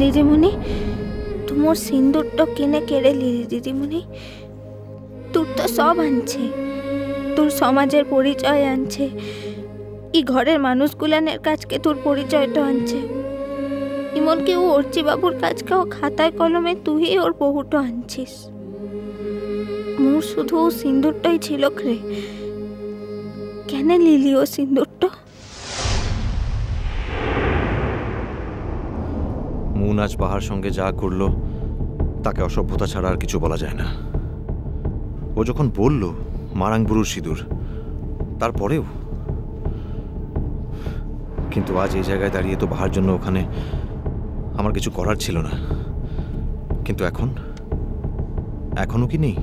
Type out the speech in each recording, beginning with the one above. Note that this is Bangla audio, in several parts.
দিদিমণি তুই মোর সিন্দুরটা কিনে কেড়ে লিলি। দিদিমণি তোর তো সব আনছে, তোর সমাজের পরিচয় আনছে, ই ঘরের মানুষগুলানের কাছকে তোর পরিচয়টা আনছে, এমনকি ও অর্চি বাবুর কাছকেও খাতায় কলমে তুই ওর বহুটা আনছিস। মোর শুধু ও সিন্দুরটাই ছিল রে, কেন লিলি ও সিন্দুরটা? মুন আজ বাহার সঙ্গে যা করলো তাকে অসভ্যতা ছাড়া আর কিছু বলা যায় না। ও যখন বলল মারাংবুরুর সিঁদুর, তারপরেও কিন্তু আজ এই জায়গায় দাঁড়িয়ে তো বাহার জন্য ওখানে আমার কিছু করার ছিল না। কিন্তু এখনো কি নেই?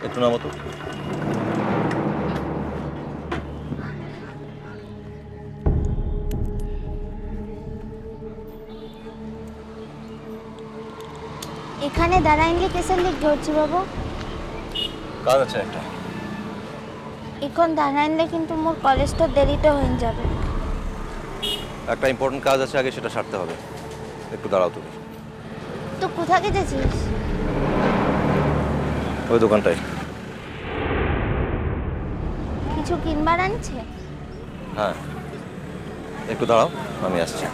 একটু নামো তো। এখানে দাঁড়াইলে কেসে লিখ ধরছি বাবু? কাজ আছে একটা। এখন দাঁড়াইলে কিন্তু মোর কলেজটা দেরিতে হয়ে যাবে। একটা ইম্পর্টেন্ট কাজ আছে, আগে সেটা সারতে হবে। একটু দাঁড়াও তুমি। তো কোথায় গেছিস? ওই দোকানটায়। কিছু কিনবার আনছে? হ্যাঁ, একটু দাঁড়াও, আমি আসছি।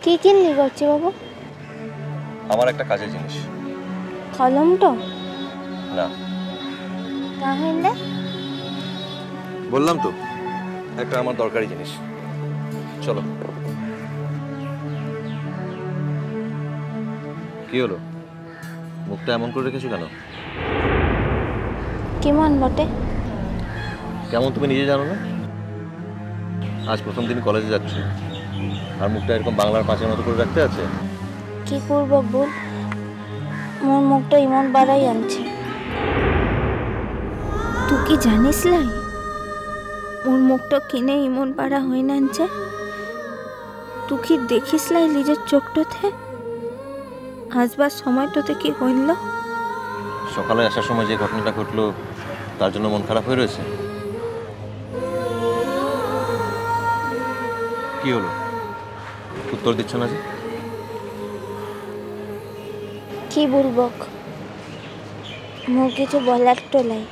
কি কিনলি করছি বাবু? আমার একটা কাজের জিনিস। কলমটা? না। তাহলে? বললাম তো, একটা আমার দরকারি জিনিস। চলো। কি হলো, মুখটা এমন করে রেখেছো কেন? কেমন বটে? কেমন তুমি নিজে জানো না? আজ প্রথম দিন কলেজে যাচ্ছ আর মুখটা এরকম বাংলার পাঁচের মতো করে রাখতে আছে? কি করবো বল, মোর মুখটা ইমন বাড়াই আনছে। তুই কি জানিস লাই মোর মুখটা কিনে ইমন বাড়া হয়ে আনছে? তুই কি দেখিস লাই নিজের চোখটাতে? আসবার সময়টাতে কি হইল? সকালে আসার সময় যে ঘটনাটা ঘটলো তার জন্য মন খারাপ হয়ে রয়েছে? কি হলো, উত্তর দিচ্ছ না যে? কি বলবো, মোর কিছু বলার তো লাই।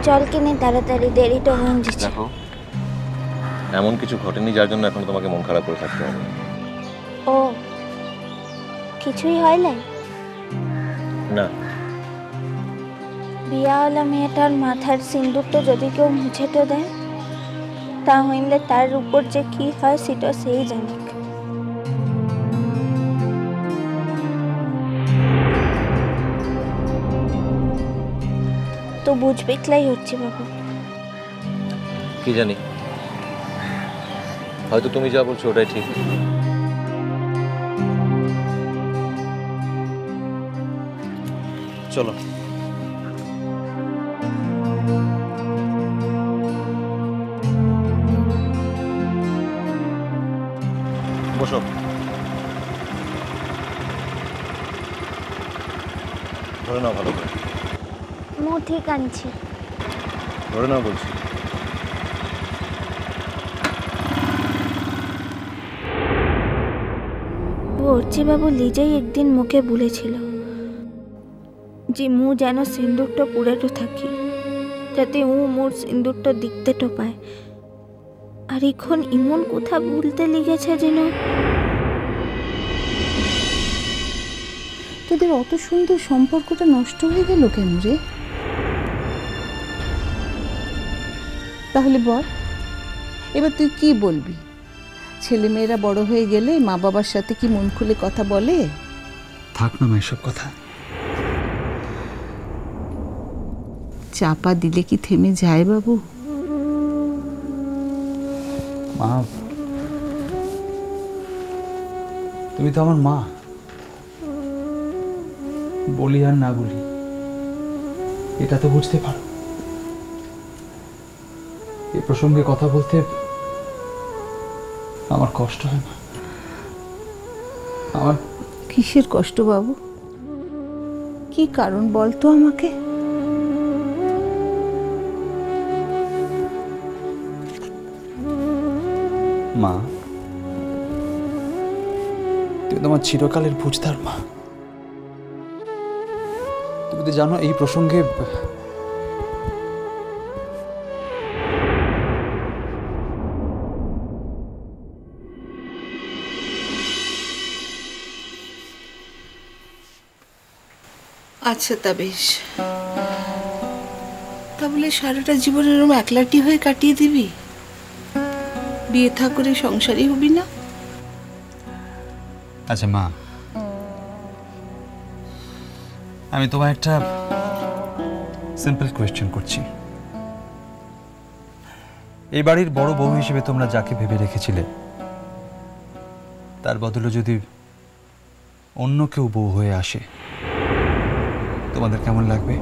চল কিনে তাড়াতাড়ি, দেরিটা হয়ে যাচ্ছে। দেখো, এমন কিছু ঘটেনি যার জন্য এখন তোমাকে মন খারাপ করে থাকতে হবে। ও কিছুই হয় নাই? না। বিয়াওয়ালা মেয়েটার মাথার সিন্দুরটা যদি কেউ মুছে তো দেয়, তা হইলে তার উপর যে কি হয় সেটা সেই জানে। তো বুঝবে ক্লাই হচ্ছে বাবু। কি জানি, হয়তো তুমি যা বলছো ওটাই ঠিক। চলো। বসো। ধরে নাও ভালো করে। মু ঠিক আনছি। ধরে নাও বলছি। অর্চি বাবু নিজেই একদিন মুখে বলেছিল যে মু যেন সিন্দুরটা পুরাটো থাকি, যাতে ও মোর সিন্দুরটা দেখতে পায়। আর এখন ইমন কথা বলতে লেগেছে যেন। তোদের অত সুন্দর সম্পর্কটা নষ্ট হয়ে গেল কেন রে? তাহলে বল, এবার তুই কি বলবি? ছেলেমেয়েরা বড় হয়ে গেলে মা বাবার সাথে কি মন খুলে কথা বলে? থাক না মা এসব কথা। চাপা দিলে কি থেমে যায় বাবু? মা, তুমি তো আমার মা। বলি আর না বলি, এটা তো বুঝতে পারো। এ প্রসঙ্গে কথা বলতে আমার কষ্ট হয় না। আমার কিসের কষ্ট বাবু? কি কারণ বল তো আমাকে। মা, তুমি তোমার চিরকালের বুঝদার মা। তুমি তো জানো এই প্রসঙ্গে আচ্ছা তা বেশ, তা বলে সারাটা জীবন এরকম একলাটি হয়ে কাটিয়ে দিবি? বিয়ে থা করে সংসারই হবি না? আচ্ছা মা, আমি তোমায় একটা সিম্পল কোয়েশ্চেন করছি। এই বাড়ির বড় বউ হিসেবে তোমরা যাকে ভেবে রেখেছিলে, তার বদলে যদি অন্য কেউ বউ হয়ে আসে, তোমাদের কেমন লাগবে?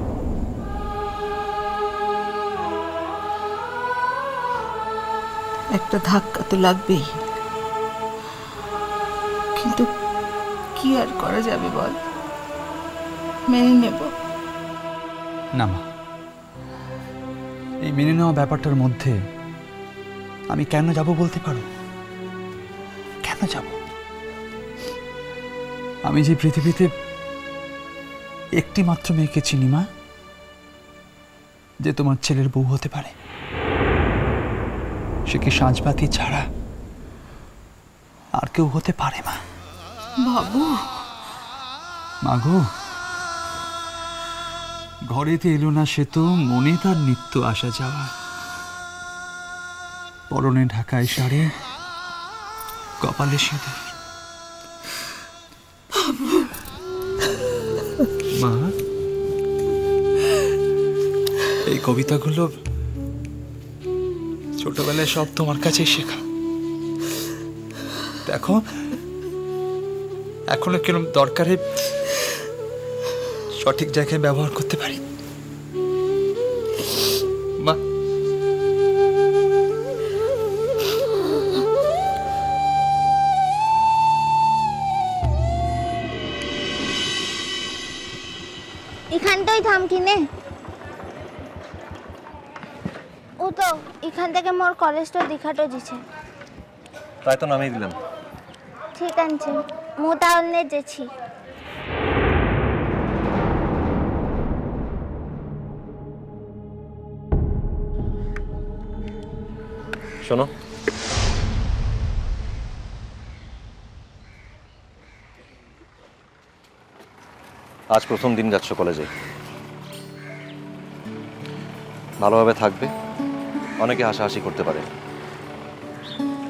একটা ধাক্কা তো লাগবেই, কিন্তু কি আর করা যাবে বল, মেনে নেব। না মা, এই মেনে নেওয়া ব্যাপারটার মধ্যে আমি কেন যাব বলতে পারো? কেন যাব? আমি যে পৃথিবীতে একটি মাত্র মেয়েকে চিনি মা, যে তোমার ছেলের বউ হতে পারে। সে কি সাজবাতি ছাড়া আর কেউ হতে পারে মা? বাবু, মাগো, ঘরেতে এলো না সে তো মনে তার নিত্য আসা যাওয়া। পরনে ঢাকায় শাড়ি, কপালে সিঁদুর। মা, এই কবিতাগুলো ছোটবেলায় সব তোমার কাছেই শেখা। দেখো, এখনো কিরম দরকারে সঠিক জায়গায় ব্যবহার করতে পারি মা। এখানটাই থাম কিনে। ও তো এখান থেকে মোর কলেজটা দেখাটো দিছে। তাই তো নামিয়ে দিলাম। ঠিক আছে, মু তাহলে যেছি। শোনো, আজ প্রথম দিন যাচ্ছ কলেজে। ভালোভাবে থাকবে। অনেকে হাসাহাসি করতে পারে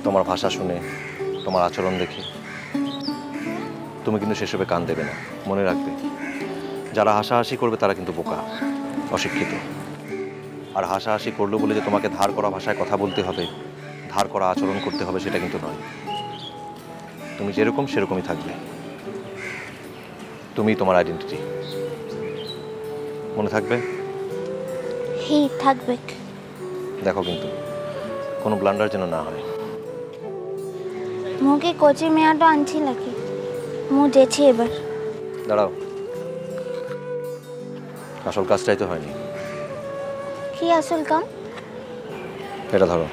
তোমার ভাষা শুনে, তোমার আচরণ দেখে। তুমি কিন্তু সেসবে কান দেবে না, মনে রাখবে। যারা হাসাহাসি করবে তারা কিন্তু বোকা, অশিক্ষিত। আর হাসাহাসি করলো বলে যে তোমাকে ধার করা ভাষায় কথা বলতে হবে, ধার করা আচরণ করতে হবে, সেটা কিন্তু নয়। তুমি যেরকম সেরকমই থাকবে। তুমি তোমার আইডেন্টিটি, মনে থাকবে? হি থাকবে। দেখো কিন্তু কোনো ব্লান্ডার যেন না হয়। মুকে কোচিং মেয়াটো আনছি নাকি? মু যেছি এবার। দাঁড়াও, আসল কাজটাই তো হয়নি। কি আসল কাম? এটা ধরো।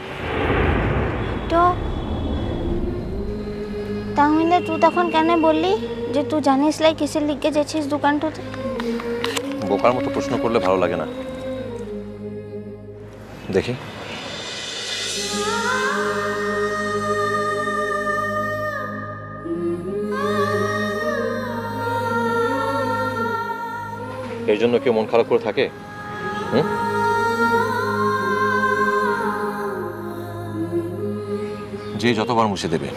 তো তাহলে তুই তখন কেন বললি যে তুই জানিস লাই কিসের লিখে যাচ্ছিস দোকানটাতে? বোকার মতো প্রশ্ন করলে ভালো লাগে না। দেখি। এর জন্য কেউ মন খারাপ করে থাকে? যে যতবার মুছে দেবে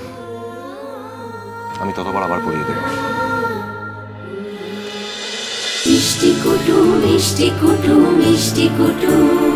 আমি ততবার আবার পরিয়ে দেব। মিষ্টি কুটু মিষ্টি কুটু মিষ্টি কুটু।